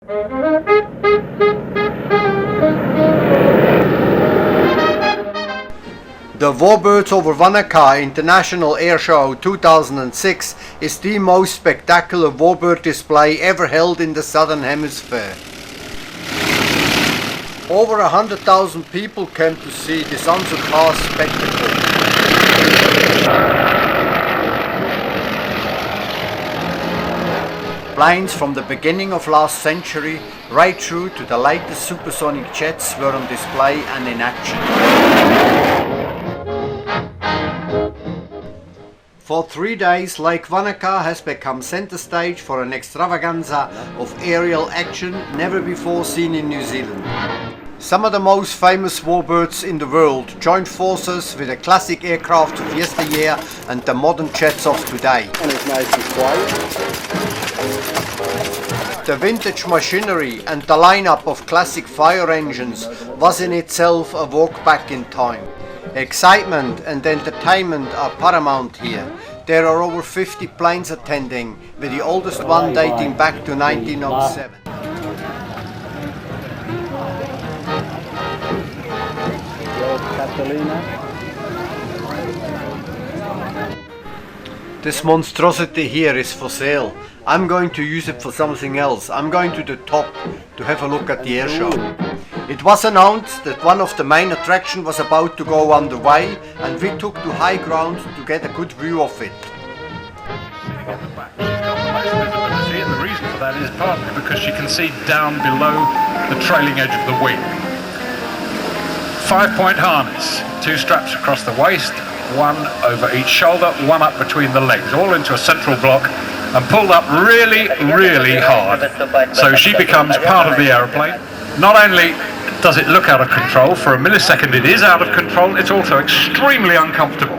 The Warbirds over Wanaka International Air Show 2006 is the most spectacular warbird display ever held in the Southern Hemisphere. Over 100,000 people came to see this unsurpassed spectacle. Planes from the beginning of last century right through to the latest supersonic jets were on display and in action. For 3 days, Lake Wanaka has become center stage for an extravaganza of aerial action never before seen in New Zealand. Some of the most famous warbirds in the world joined forces with the classic aircraft of yesteryear and the modern jets of today. And it's nice and quiet. The vintage machinery and the lineup of classic fire engines was in itself a walk back in time. Excitement and entertainment are paramount here. There are over 50 planes attending, with the oldest one dating back to 1907. This monstrosity here is for sale. I'm going to use it for something else. I'm going to the top to have a look at the air show. It was announced that one of the main attractions was about to go underway, and we took to high ground to get a good view of it. And the reason for that is partly because she can see down below the trailing edge of the wing. 5-point harness, 2 straps across the waist, 1 over each shoulder, 1 up between the legs, all into a central block and pulled up really, really hard. So she becomes part of the aeroplane. Not only does it look out of control, for a millisecond it is out of control, it's also extremely uncomfortable.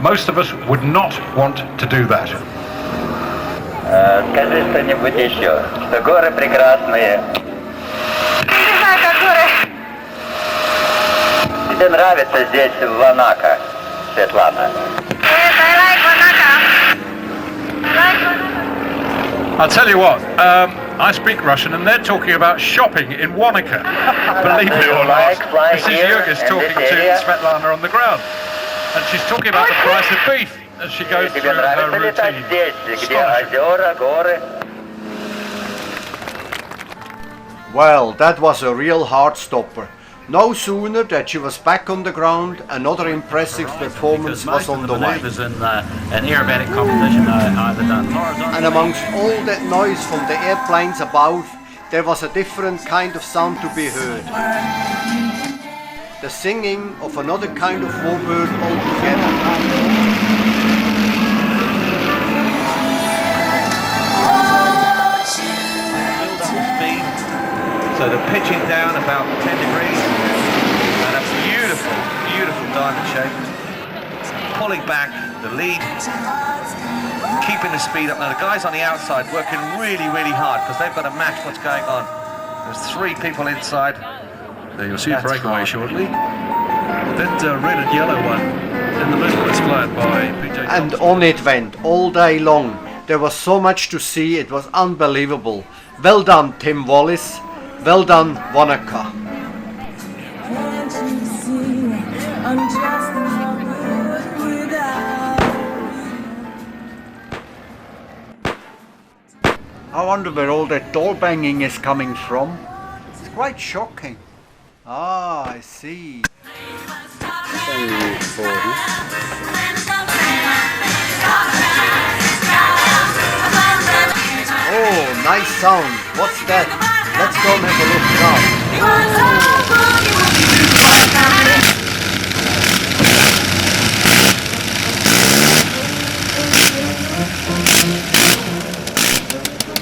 Most of us would not want to do that. Скажи что-нибудь еще, что горы прекрасные. Тебе нравится здесь в Wanaka, Светлана? I'll tell you what, I speak Russian and they're talking about shopping in Wanaka. Believe it or not, this is Juerg talking to Svetlana on the ground. And she's talking about the price of beef as she goes through her routine. Well, that was a real heart stopper. No sooner that she was back on the ground, another impressive performance was on the way. An aerobatic competition either done horizontal. And amongst all that noise from the airplanes above, there was a different kind of sound to be heard. The singing of another kind of warbird altogether. So the pitching down about 10 degrees and a beautiful, beautiful diamond shape. Pulling back the lead, keeping the speed up. Now the guys on the outside working really, really hard because they've got to match what's going on. There's 3 people inside. There you'll see a breakaway shortly. That red and yellow one in the middle is flown by PJ. And on it went all day long. There was so much to see, it was unbelievable. Well done, Tim Wallace. Well done, Wanaka. I wonder where all that door banging is coming from. It's quite shocking. Ah, I see. Oh, nice sound. What's that? Let's go and have a look now.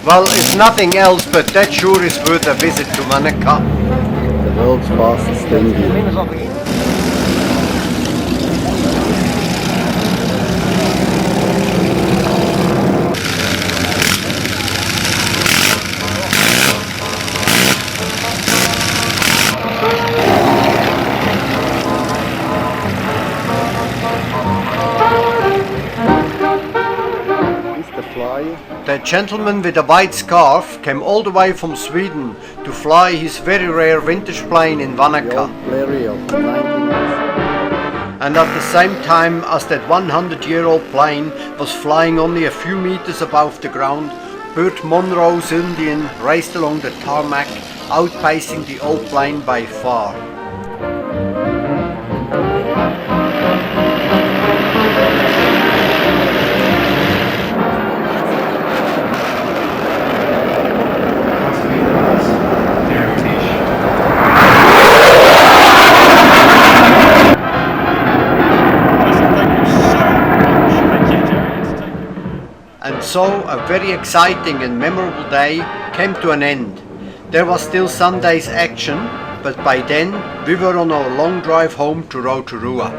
Well, if nothing else, but that sure is worth a visit to Wanaka. The world's fastest thing here. The gentleman with a white scarf came all the way from Sweden to fly his very rare vintage plane in The Wanaka. old Bleriot, 1906. And at the same time as that 100-year-old plane was flying only a few meters above the ground, Burt Monroe's Indian raced along the tarmac, outpacing the old plane by far. And so a very exciting and memorable day came to an end. There was still Sunday's action, but by then we were on our long drive home to Rotorua.